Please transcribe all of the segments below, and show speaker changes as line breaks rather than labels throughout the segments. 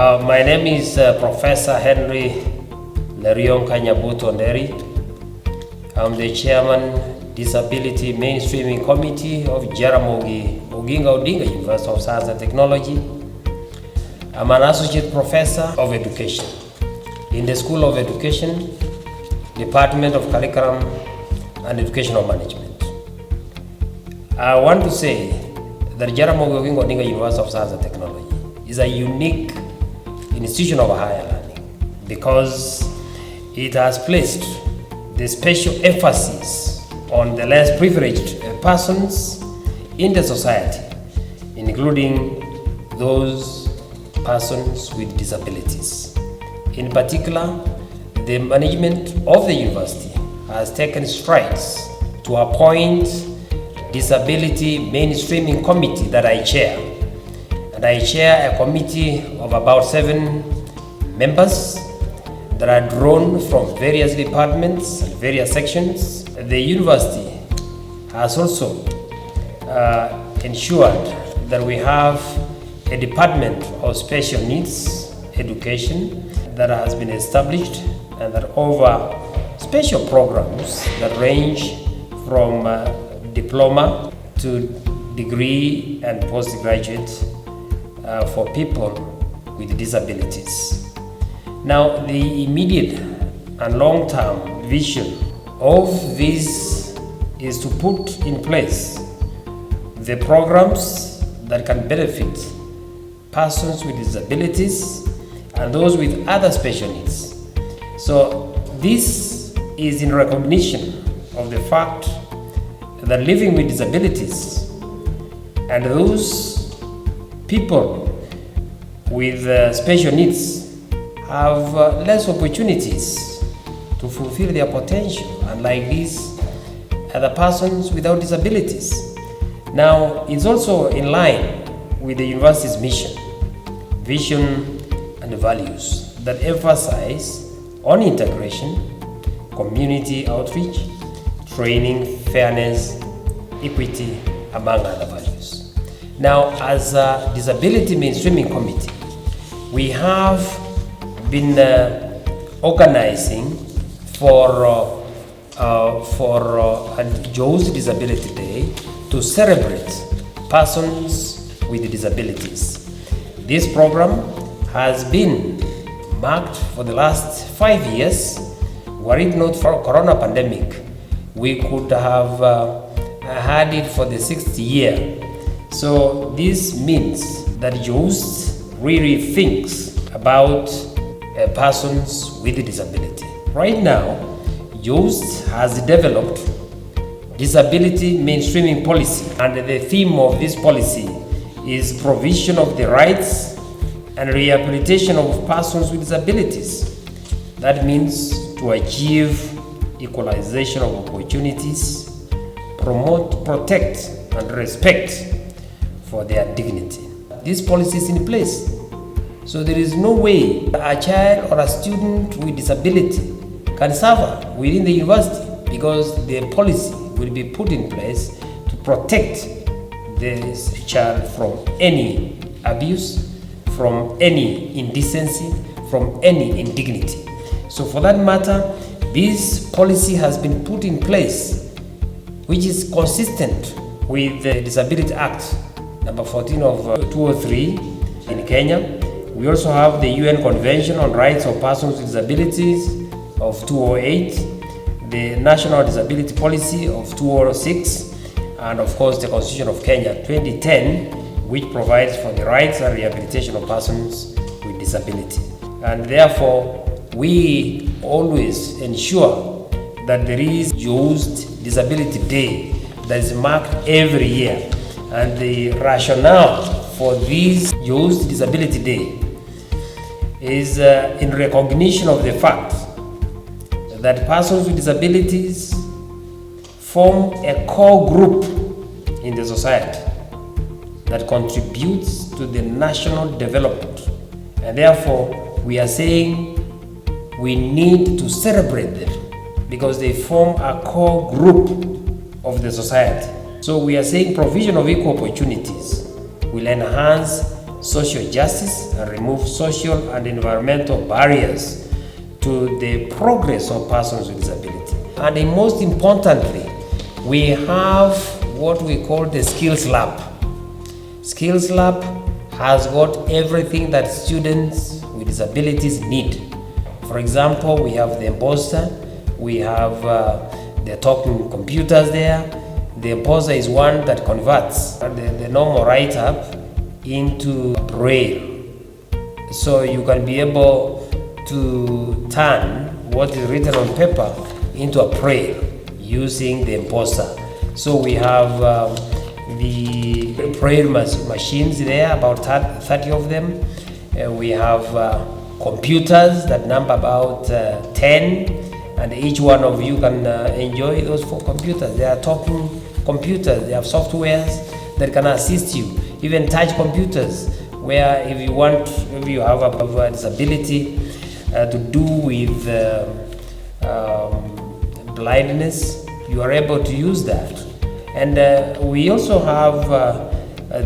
My name is Professor Henry Onderi. I'm the Chairman, Disability Mainstreaming Committee of Jaramogi Oginga Odinga University of Science and Technology. I'm an Associate Professor of Education in the School of Education, Department of Curriculum and Educational Management. I want to say that Jaramogi Oginga Odinga University of Science and Technology is a unique institution of higher learning because it has placed the special emphasis on the less privileged persons in the society, including those persons with disabilities. In particular, the management of the university has taken strides to appoint Disability Mainstreaming Committee that I chair. And I chair a committee of about 7 members that are drawn from various departments and various sections. The university has also ensured that we have a department of special needs education that has been established and that over special programs that range from diploma to degree and postgraduate for people with disabilities. Now, the immediate and long-term vision of this is to put in place the programs that can benefit persons with disabilities and those with other special needs. So this is in recognition of the fact that living with disabilities and those people with special needs have less opportunities to fulfill their potential, unlike these other persons without disabilities. Now, it's also in line with the university's mission, vision, and values that emphasize on integration, community outreach, training, fairness, equity, among other values. Now, as a Disability Mainstreaming Committee, we have been organizing for Joe's Disability Day to celebrate persons with disabilities. This program has been marked for the last 5 years. Were it not for corona pandemic, we could have had it for the 6th year. So this means that Joe's really thinks about persons with a disability. Right now, Joe's has developed disability mainstreaming policy, and the theme of this policy is provision of the rights and rehabilitation of persons with disabilities. That means to achieve equalization of opportunities, promote, protect, and respect for their dignity. This policy is in place. So there is no way a child or a student with disability can suffer within the university because the policy will be put in place to protect this child from any abuse, from any indecency, from any indignity. So for that matter, this policy has been put in place, which is consistent with the Disability Act number 14 of 2003 in Kenya. We also have the UN Convention on Rights of Persons with Disabilities of 2008, the National Disability Policy of 2006, and of course the Constitution of Kenya 2010, which provides for the rights and rehabilitation of persons with disability. And therefore, we always ensure that there is Joe's Disability Day that is marked every year. And the rationale for this Joe's Disability Day is in recognition of the fact that persons with disabilities form a core group in the society that contributes to the national development. And therefore, we are saying we need to celebrate them because they form a core group of the society. So we are saying provision of equal opportunities will enhance social justice and remove social and environmental barriers to the progress of persons with disability. And most importantly, we have what we call the Skills Lab. Skills Lab has got everything that students with disabilities need. For example, we have the embosser, we have the talking computers there. The embosser is one that converts the normal write-up into braille. So you can be able to turn what is written on paper into a braille using the embosser. So we have the braille machines there, about 30 of them. We have computers that number about 10, and each one of you can enjoy those 4 computers. They are talking computers, they have softwares that can assist you, even touch computers, where if you have a disability to do with blindness, you are able to use that. And we also have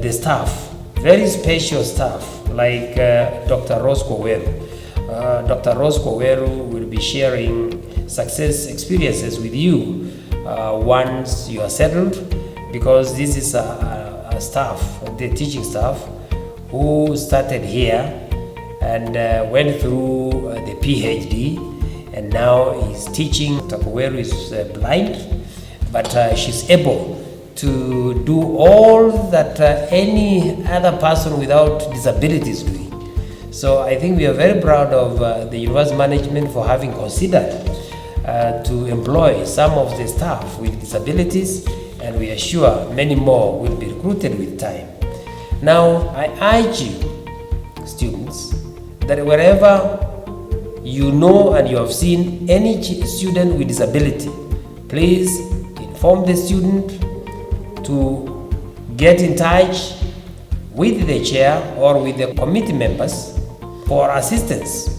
the staff, very special staff, like Dr. Roscoe Weru. Dr. Roscoe Weru will be sharing success experiences with you once you are settled, because this is a staff, the teaching staff, who started here and went through the PhD, and now is teaching. Dr. Weru is blind, but she's able to do all that any other person without disability is doing. So I think we are very proud of the university management for having considered to employ some of the staff with disabilities, and we are sure many more will be recruited with time. Now, I urge you, students, that wherever you know and you have seen any student with disability, please inform the student to get in touch with the chair or with the committee members for assistance.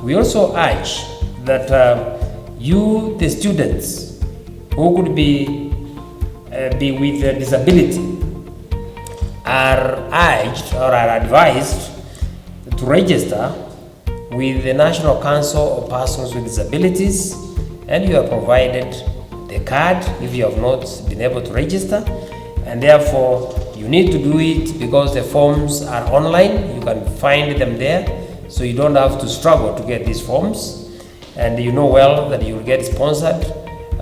We also urge that you, the students who could be with a disability, are urged or are advised to register with the National Council of Persons with Disabilities, and you are provided the card if you have not been able to register, and therefore you need to do it because the forms are online. You can find them there, so you don't have to struggle to get these forms, and you know well that you will get sponsored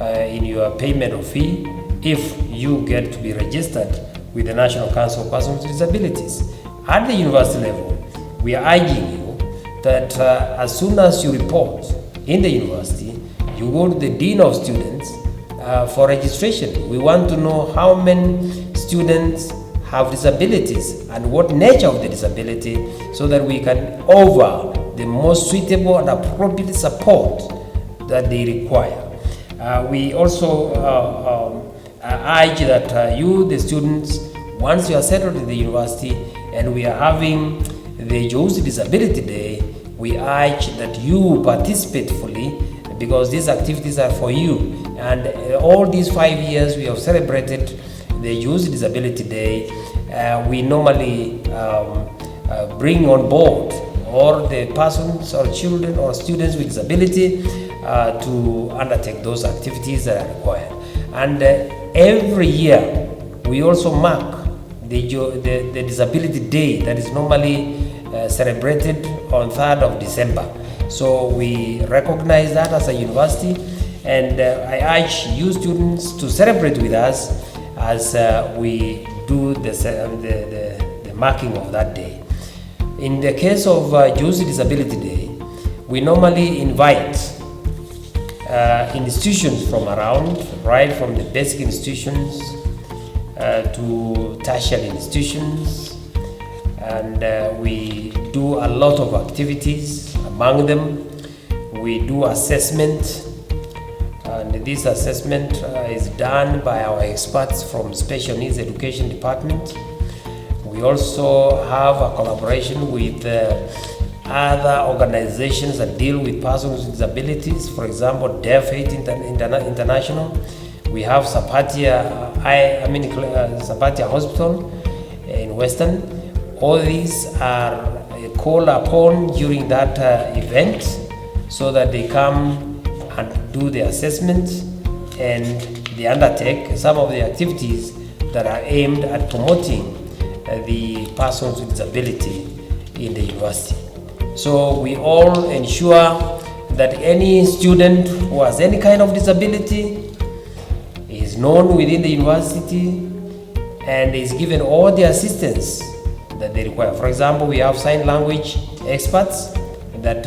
in your payment of fee if you get to be registered with the National Council of Persons with Disabilities. At the university level, we are urging you that as soon as you report in the university, you go to the Dean of Students for registration. We want to know how many students have disabilities and what nature of the disability, so that we can offer the most suitable and appropriate support that they require. We also urge that you, the students, once you are settled in the university and we are having the Youth Disability Day, we urge that you participate fully, because these activities are for you. And all these 5 years we have celebrated the Youth Disability Day. We normally bring on board all the persons or children or students with disability to undertake those activities that are required. And every year we also mark the Disability Day that is normally celebrated on 3rd of December. So we recognize that as a university, and I urge you students to celebrate with us as we do the marking of that day. In the case of Youth Disability Day, we normally invite institutions from around, right from the basic institutions to tertiary institutions, and we do a lot of activities. Among them, we do assessment, and this assessment is done by our experts from Special Needs Education Department. We also have a collaboration with other organizations that deal with persons with disabilities. For example, Deaf Aid International. We have Sapatia Sapatia Hospital in Western. All these are called upon during that event so that they come and do the assessment and they undertake some of the activities that are aimed at promoting the persons with disability in the university. So we all ensure that any student who has any kind of disability is known within the university and is given all the assistance that they require. For example, we have sign language experts that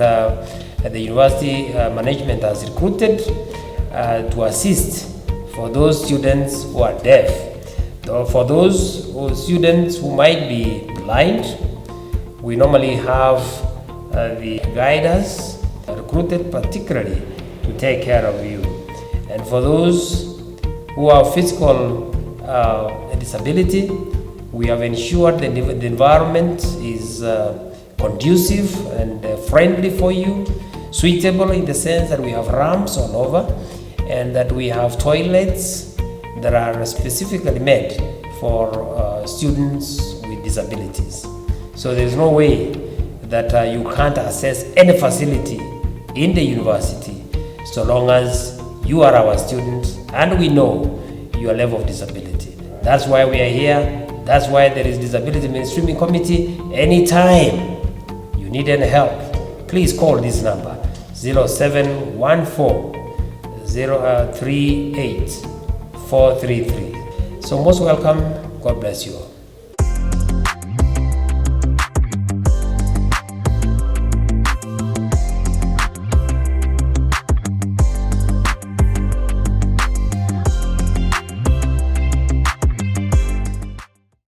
the university management has recruited to assist for those students who are deaf. For those students who might be blind, we normally have the guiders recruited particularly to take care of you. And for those who have physical disability, we have ensured that the environment is conducive and friendly for you, suitable in the sense that we have ramps all over and that we have toilets that are specifically made for students with disabilities. So there's no way that you can't access any facility in the university so long as you are our student and we know your level of disability. That's why we are here. That's why there is Disability Mainstreaming Committee. Anytime you need any help, please call this number 0714 038 433. So most welcome. God bless you all.